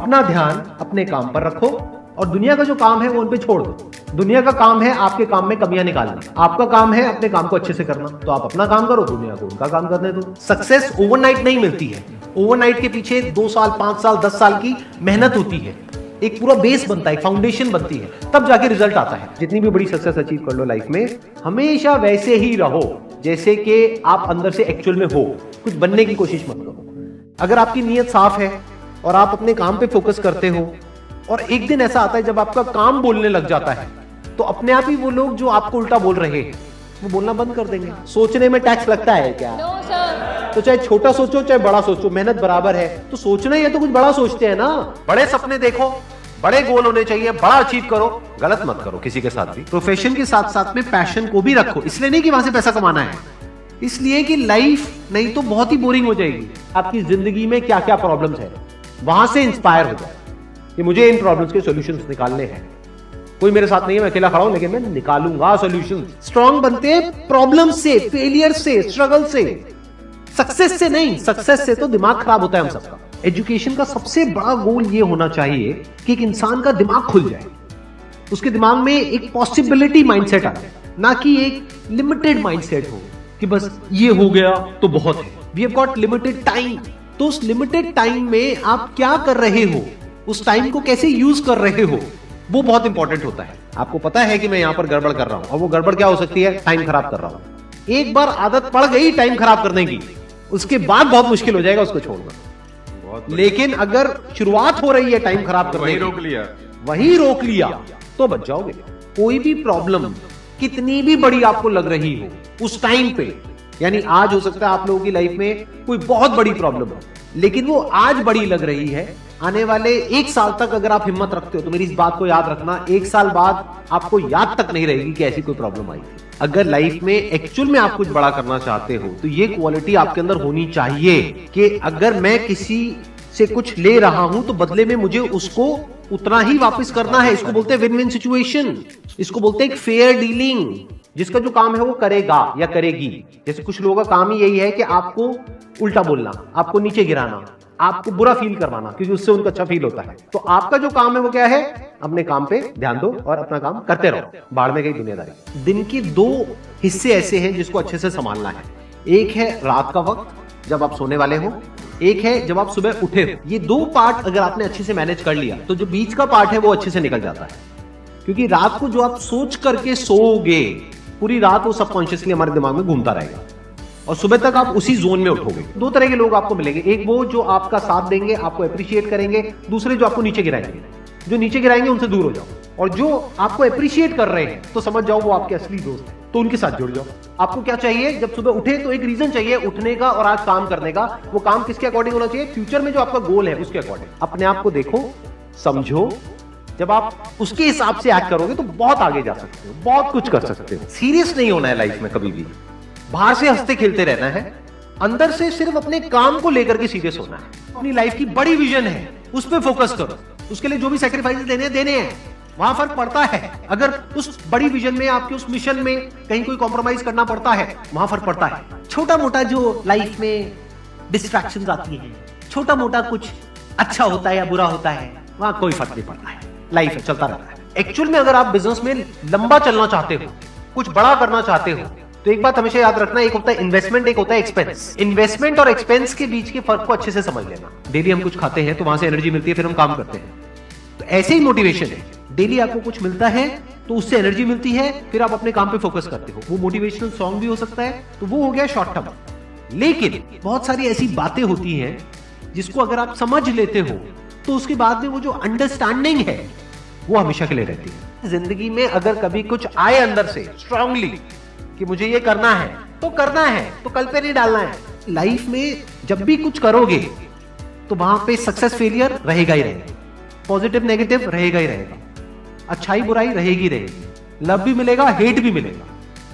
अपना ध्यान अपने काम पर रखो और दुनिया का जो काम है वो उन पे छोड़ दो। दुनिया का काम है आपके काम में कमियां निकालना, आपका काम है अपने काम को अच्छे से करना। तो आप अपना काम करो, दुनिया को उनका काम करने दो। सक्सेस ओवरनाइट नहीं मिलती है। ओवरनाइट के पीछे 2 साल, 5 साल, 10 साल की मेहनत होती है। एक पूरा बेस बनता है, फाउंडेशन बनती है, तब जाके रिजल्ट आता है। जितनी भी बड़ी सक्सेस अचीव कर लो लाइफ में, हमेशा वैसे ही रहो जैसे कि आप अंदर से एक्चुअल में हो। कुछ बनने की कोशिश मत करो। अगर आपकी नीयत साफ है और आप अपने काम पे फोकस करते हो और एक दिन ऐसा आता है जब आपका काम बोलने लग जाता है, तो अपने आप ही वो लोग जो आपको उल्टा बोल रहे हैं वो बोलना बंद कर देंगे। सोचने में टैक्स लगता है क्या? No sir. तो चाहे छोटा सोचो चाहे बड़ा सोचो, मेहनत बराबर है। तो सोचना ही है तो कुछ बड़ा सोचते हैं ना। बड़े सपने देखो, बड़े गोल होने चाहिए, बड़ा अचीव करो, गलत मत करो किसी के साथ भी। प्रोफेशन के साथ साथ में पैशन को भी रखो। इसलिए नहीं कि वहां से पैसा कमाना है, इसलिए कि लाइफ नहीं तो बहुत ही बोरिंग हो जाएगी। आपकी जिंदगी में क्या क्या प्रॉब्लम्स है, वहां से इंस्पायर हो जाए कि मुझे इन प्रॉब्लम्स के सॉल्यूशंस निकालने हैं। कोई मेरे साथ नहीं है, मैं अकेला खड़ा हूं, लेकिन मैं निकालूंगा सॉल्यूशन। स्ट्रांग बनते हैं प्रॉब्लम से, फेलियर से, स्ट्रगल से, सक्सेस से नहीं। सक्सेस से तो दिमाग खराब होता है हम सबका। एजुकेशन का सबसे बड़ा गोल ये होना चाहिए कि एक इंसान का दिमाग खुल जाए, उसके दिमाग में एक पॉसिबिलिटी माइंडसेट आ जाए, ना कि एक लिमिटेड माइंडसेट हो कि बस ये हो गया तो बहुत है। We have got limited time. तो उस लिमिटेड टाइम में आप क्या कर रहे हो, उस टाइम को कैसे यूज कर रहे हो, वो बहुत इंपॉर्टेंट होता है। आपको पता है कि मैं यहां पर गड़बड़ कर रहा हूं, और वो गड़बड़ क्या हो सकती है? टाइम खराब कर रहा हूं। एक बार आदत पड़ गई टाइम खराब करने की, उसके बाद बहुत मुश्किल हो जाएगा उसको छोड़ना। लेकिन अगर शुरुआत हो रही है टाइम खराब करने की, वही रोक लिया तो बच जाओगे। कोई भी प्रॉब्लम कितनी भी बड़ी आपको लग रही हो उस टाइम पे, यानी आज हो सकता है आप लोगों की लाइफ में कोई बहुत बड़ी प्रॉब्लम हो, लेकिन वो आज बड़ी लग रही है, आने वाले 1 साल तक अगर आप हिम्मत रखते हो तो मेरी इस बात को याद रखना, 1 साल बाद आपको याद तक नहीं रहेगी कि ऐसी कोई प्रॉब्लम आई थी। अगर लाइफ में एक्चुअल में आप कुछ बड़ा करना चाहते हो तो ये क्वालिटी आपके अंदर होनी चाहिए कि अगर मैं किसी से कुछ ले रहा हूं तो बदले में मुझे उसको उतना ही वापस करना है। इसको बोलते हैं विन विन सिचुएशन, इसको बोलते हैं फेयर डीलिंग। जिसका जो काम है वो करेगा या करेगी। जैसे कुछ लोगों का काम ही यही है कि आपको उल्टा बोलना, आपको नीचे गिराना, आपको बुरा फील करवाना, क्योंकि उससे उनको अच्छा फील होता है। तो आपका जो काम है वो क्या है? अपने काम पे ध्यान दो और अपना काम करते रहो। बाढ़ में गई दुनियादारी। दिन के 2 हिस्से ऐसे हैं जिसको अच्छे से संभालना है। एक है रात का वक्त जब आप सोने वाले हो, एक है जब आप सुबह उठे हो। ये 2 पार्ट अगर आपने अच्छे से मैनेज कर लिया तो जो बीच का पार्ट है वो अच्छे से निकल जाता है। क्योंकि रात को जो आप सोच करके सोओगे, पूरी रात वो सबकॉन्शियसली हमारे दिमाग में घूमता रहेगा और सुबह तक आप उसी जोन में उठोगे। 2 तरह के लोग आपको मिलेंगे, एक वो जो आपका साथ देंगे, आपको अप्रिशिएट करेंगे, दूसरे जो आपको नीचे गिराएंगे। जो नीचे गिराएंगे उनसे दूर हो जाओ, और जो आपको अप्रिशिएट कर रहे हैं तो समझ जाओ वो आपके असली दोस्त हैं, तो उनके साथ जुड़ जाओ। आपको क्या चाहिए? जब सुबह उठे तो एक रीजन चाहिए उठने का और आज काम करने का। वो काम किसके अकॉर्डिंग होना चाहिए? फ्यूचर में जो आपका गोल है उसके अकॉर्डिंग। अपने आप को देखो, समझो। जब आप उसके हिसाब से एक्ट करोगे तो बहुत आगे जा सकते हो, बहुत कुछ कर सकते हो। सीरियस नहीं होना है लाइफ में कभी भी। बाहर से हंसते खेलते रहना है, अंदर से सिर्फ अपने काम को लेकर के सीरियस होना है। अपनी लाइफ की बड़ी विजन है, उस पर फोकस करो। उसके लिए जो भी सैक्रिफाइस देने हैं, वहां फर्क पड़ता है। अगर उस बड़ी विजन में, आपके उस मिशन में कहीं कोई कॉम्प्रोमाइज करना पड़ता है, वहां फर्क पड़ता है। छोटा मोटा जो लाइफ में डिस्ट्रैक्शंस आती है, छोटा मोटा कुछ अच्छा होता है या बुरा होता है, वहां कोई फर्क नहीं पड़ता है। लाइफ है, चलता रहता है। एक्चुअल में अगर आप बिजनेस में लंबा चलना चाहते हो, कुछ बड़ा करना चाहते हो, तो एक बात हमेशा याद रखना, एक होता है इन्वेस्टमेंट, एक होता है एक्सपेंस। इन्वेस्टमेंट और एक्सपेंस के बीच के फर्क को अच्छे से समझ लेना। डेली हम कुछ खाते हैं तो वहां से एनर्जी मिलती है, फिर हम काम करते हैं। तो ऐसे ही मोटिवेशन है, डेली आपको कुछ मिलता है तो उससे एनर्जी मिलती है, फिर आप अपने काम पे फोकस करते हो। वो मोटिवेशनल सॉन्ग भी हो सकता है, तो वो हो गया शॉर्ट टर्म। लेकिन बहुत सारी ऐसी बातें होती हैं जिसको अगर आप समझ लेते हो तो उसके बाद में वो जो अंडरस्टैंडिंग है वो हमेशा के लिए रहती है। जिंदगी में अगर कभी कुछ आए अंदर से स्ट्रांगली कि मुझे ये करना है तो करना है, तो कल पे नहीं डालना है। लाइफ में जब भी कुछ करोगे तो वहां पे सक्सेस फेलियर रहेगा ही रहेगा, पॉजिटिव नेगेटिव रहेगा ही रहेगा, अच्छाई बुराई रहेगी रहेगी, लव भी मिलेगा, हेट भी मिलेगा,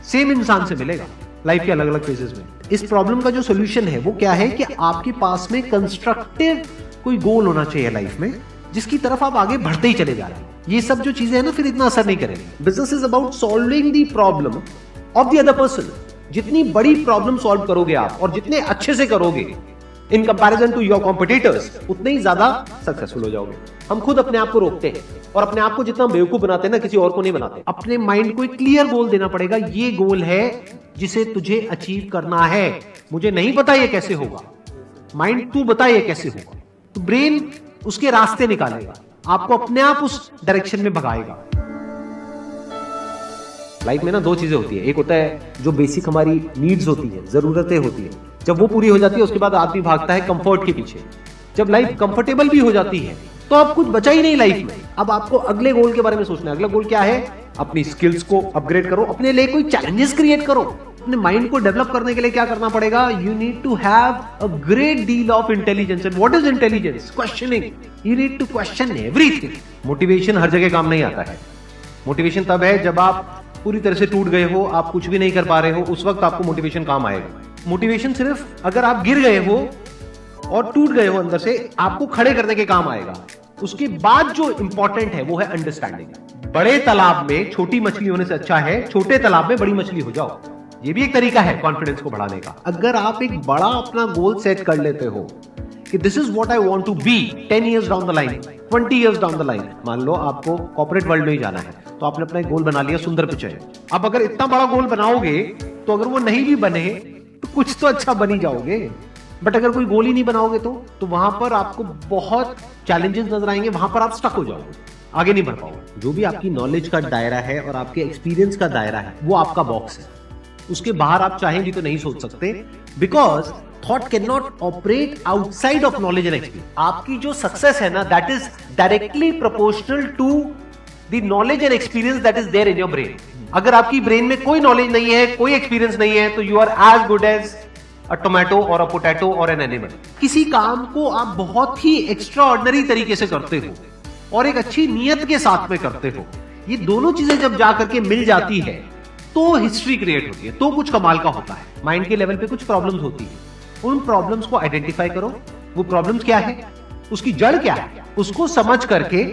सेम इंसान से मिलेगा लाइफ के अलग अलग फेजेस में। इस प्रॉब्लम का जो सोल्यूशन है वो क्या है कि आपके पास में कंस्ट्रक्टिव कोई गोल होना चाहिए लाइफ में, जिसकी तरफ आप आगे बढ़ते ही चले जा रहे हैं। ये सब जो चीजें हैं ना, फिर इतना असर नहीं करेंगे। Business is about solving the problem of the other person. जितनी बड़ी प्रॉब्लम सॉल्व करोगे आप और जितने अच्छे से करोगे, in comparison to your competitors, उतने ही ज्यादा सक्सेसफुल हो जाओगे। हम खुद अपने आप को रोकते हैं और अपने आप को जितना बेवकूफ बनाते हैं ना, किसी और को नहीं बनाते। अपने माइंड को एक क्लियर गोल देना पड़ेगा, ये गोल है जिसे तुझे अचीव करना है। मुझे नहीं पता ये कैसे होगा, माइंड तू बता ये कैसे होगा। तो ब्रेन उसके रास्ते निकालेगा, आपको अपने आप उस डायरेक्शन में भगाएगा। लाइफ में ना दो चीजें होती है, एक होता है जो बेसिक हमारी नीड्स होती है, जरूरतें होती है, जब वो पूरी हो जाती है उसके बाद आदमी भागता है कंफर्ट के पीछे। जब लाइफ कंफर्टेबल भी हो जाती है तो अब कुछ बचा ही नहीं लाइफ में। अब आपको अगले गोल के बारे में सोचना है। अगला गोल क्या है? अपनी स्किल्स को अपग्रेड करो, अपने लिए कोई चैलेंजेस क्रिएट करो। अपने माइंड को डेवलप करने के लिए क्या करना पड़ेगा? You need to have a great deal of intelligence. And what is intelligence? Questioning. You need to question everything. Motivation हर जगह काम नहीं आता है। मोटिवेशन तब है जब आप पूरी तरह से टूट गए हो, आप कुछ भी नहीं कर पा रहे हो, उस वक्त आपको मोटिवेशन काम आएगा। मोटिवेशन सिर्फ अगर आप गिर गए हो और टूट गए हो अंदर से, आपको खड़े करने के काम आएगा। उसके बाद जो इंपॉर्टेंट है वो है अंडरस्टैंडिंग। बड़े तालाब में छोटी मछली होने से अच्छा है छोटे तालाब में बड़ी मछली हो जाओ। ये भी एक तरीका है कॉन्फिडेंस को बढ़ाने का। अगर आप एक बड़ा अपना गोल सेट कर लेते हो कि this is what I want to be 10 years down the line, 20 years down the line. मान लो आपको कॉर्पोरेट वर्ल्ड में ही जाना है, तो आपने अपना एक गोल बना लिया सुंदर पिचाई। अब अगर इतना बड़ा गोल बनाओगे तो अगर वो नहीं भी बने तो कुछ तो अच्छा बन ही जाओगे। बट अगर कोई गोल ही नहीं बनाओगे तो वहां पर आपको बहुत चैलेंजेस नजर आएंगे, वहां पर आप स्टक हो जाओगे, आगे नहीं बढ़ पाओगे। जो भी आपकी नॉलेज का दायरा है और आपके एक्सपीरियंस का दायरा है वो आपका बॉक्स है। उसके बाहर आप चाहें भी तो नहीं सोच सकते, because thought can not operate outside of knowledge and experience. आपकी जो सक्सेस है ना, that is directly proportional to the knowledge and experience that is there in your brain. अगर आपकी ब्रेन में कोई नॉलेज नहीं है, कोई एक्सपीरियंस नहीं है, तो you are as good as a tomato और अ पोटैटो और एन एनिमल। किसी काम को आप बहुत ही एक्स्ट्रा ऑर्डिनरी तरीके से करते हो और एक अच्छी नीयत के साथ में करते हो, ये दोनों चीजें जब जाकर के मिल जाती है तो हिस्ट्री क्रिएट होती है, तो कुछ कमाल का होता है। माइंड के लेवल पे कुछ प्रॉब्लम्स होती है, उन प्रॉब्लम्स को आइडेंटिफाई करो। वो प्रॉब्लम्स क्या है, उसकी जड़ क्या है, उसको समझ करके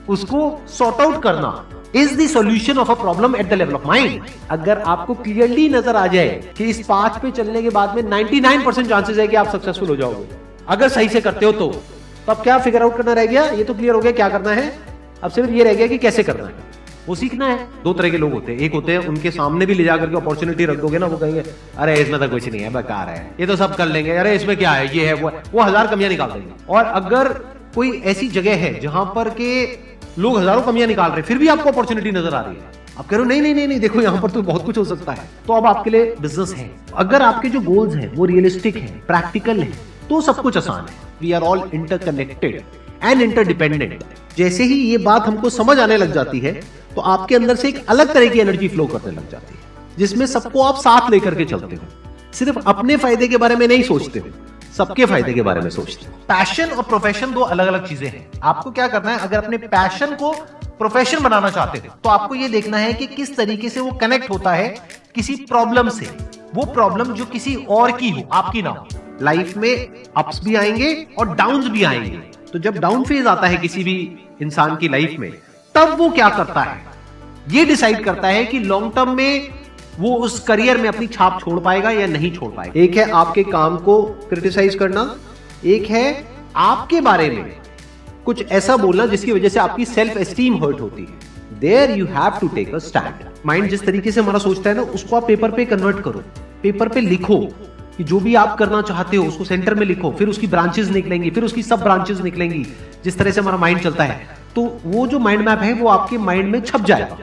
उसको सॉर्ट आउट करना is the solution of a problem at the level of mind. अगर आपको क्लियरली नजर आ जाए कि इस पाथ पे चलने के बाद में 99% चांसेस है कि आप सक्सेसफुल हो जाओगे अगर सही से करते हो, तो अब क्या फिगर आउट करना रह गया? ये तो क्लियर हो गया क्या करना है, अब सिर्फ ये रह गया कि कैसे करना है, वो सीखना है। दो तरह के लोग होते हैं, एक होते हैं उनके सामने भी ले जाकर के अपॉर्चुनिटी रख दोगे ना, वो कहेंगे अरे इसमें तो कुछ नहीं है, बेकार है, ये तो सब कर लेंगे, अरे इसमें क्या है, ये है वो 1000 कमियां निकाल देंगे। और अगर कोई ऐसी जगह है जहां पर के लोग हजारों कमियां निकाल रहे, फिर भी आपको अपॉर्चुनिटी नजर आ रही है, आप कह रहे हो नहीं नहीं नहीं नहीं, देखो यहाँ पर तो बहुत कुछ हो सकता है, तो अब आपके लिए बिजनेस है। अगर आपके जो गोल्स हैं वो रियलिस्टिक है, प्रैक्टिकल है, तो सब कुछ आसान है। We are all interconnected and interdependent. जैसे ही ये बात हमको समझ आने लग जाती है तो आपके अंदर से एक अलग तरह की एनर्जी फ्लो करने लग जाती है, जिसमें सबको आप साथ लेकर के चलते हो। सिर्फ अपने फायदे के बारे में नहीं सोचते हो, सबके फायदे के बारे में सोचते हो। पैशन और प्रोफेशन दो अलग अलग चीजें हैं। आपको क्या करना है, अगर अपने पैशन को प्रोफेशन बनाना चाहते हो तो आपको यह देखना है कि किस तरीके से वो कनेक्ट होता है किसी प्रॉब्लम से। वो प्रॉब्लम जो किसी और की हो, आपकी ना हो। लाइफ में अप्स भी आएंगे और डाउन्स भी आएंगे, तो जब डाउन फेज आता है किसी भी इंसान की लाइफ में, तब वो क्या करता है, ये डिसाइड करता है कि लॉन्ग टर्म में वो उस करियर में अपनी छाप छोड़ पाएगा या नहीं छोड़ पाएगा। एक है आपके काम को क्रिटिसाइज करना, एक है आपके बारे में कुछ ऐसा बोलना जिसकी वजह से आपकी सेल्फ एस्टीम हर्ट होती है। There you have to take a stand. Mind जिस तरीके से हमारा सोचता है ना, उसको आप पेपर पे कन्वर्ट करो, पेपर पे लिखो कि जो भी आप करना चाहते हो उसको सेंटर में लिखो, फिर उसकी ब्रांचेस निकलेंगी, फिर उसकी सब ब्रांचेस निकलेंगी। जिस तरह से हमारा माइंड चलता है, तो वो जो माइंड मैप है वो आपके माइंड में छप जाएगा,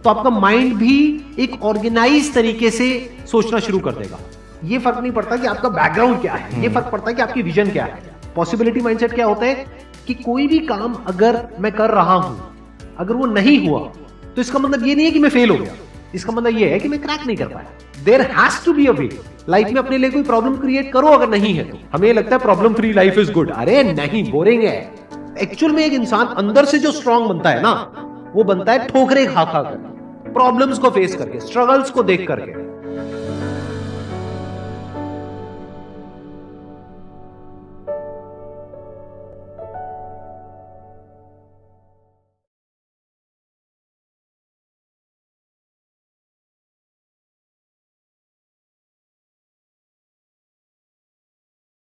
तो आपका माइंड भी एक ऑर्गेनाइज तरीके से सोचना शुरू कर देगा। ये फर्क नहीं पड़ता कि आपका बैकग्राउंड क्या है, ये फर्क पड़ता है कि आपकी विजन क्या है। पॉसिबिलिटी माइंडसेट क्या होता है कि कोई भी काम अगर मैं कर रहा हूं, अगर वो नहीं हुआ तो इसका मतलब ये नहीं है कि मैं फेल हो गया, इसका मतलब ये है कि मैं क्रैक नहीं कर पाया। There has to be a way. Life में अपने लिए कोई प्रॉब्लम क्रिएट करो, अगर नहीं है तो। हमें लगता है problem free life is good, अरे नहीं, बोरिंग है। एक्चुअल में एक इंसान अंदर से जो स्ट्रांग बनता है ना, वो बनता है ठोकरे खा खा कर, प्रॉब्लम्स को फेस करके, स्ट्रगल्स को देख करके।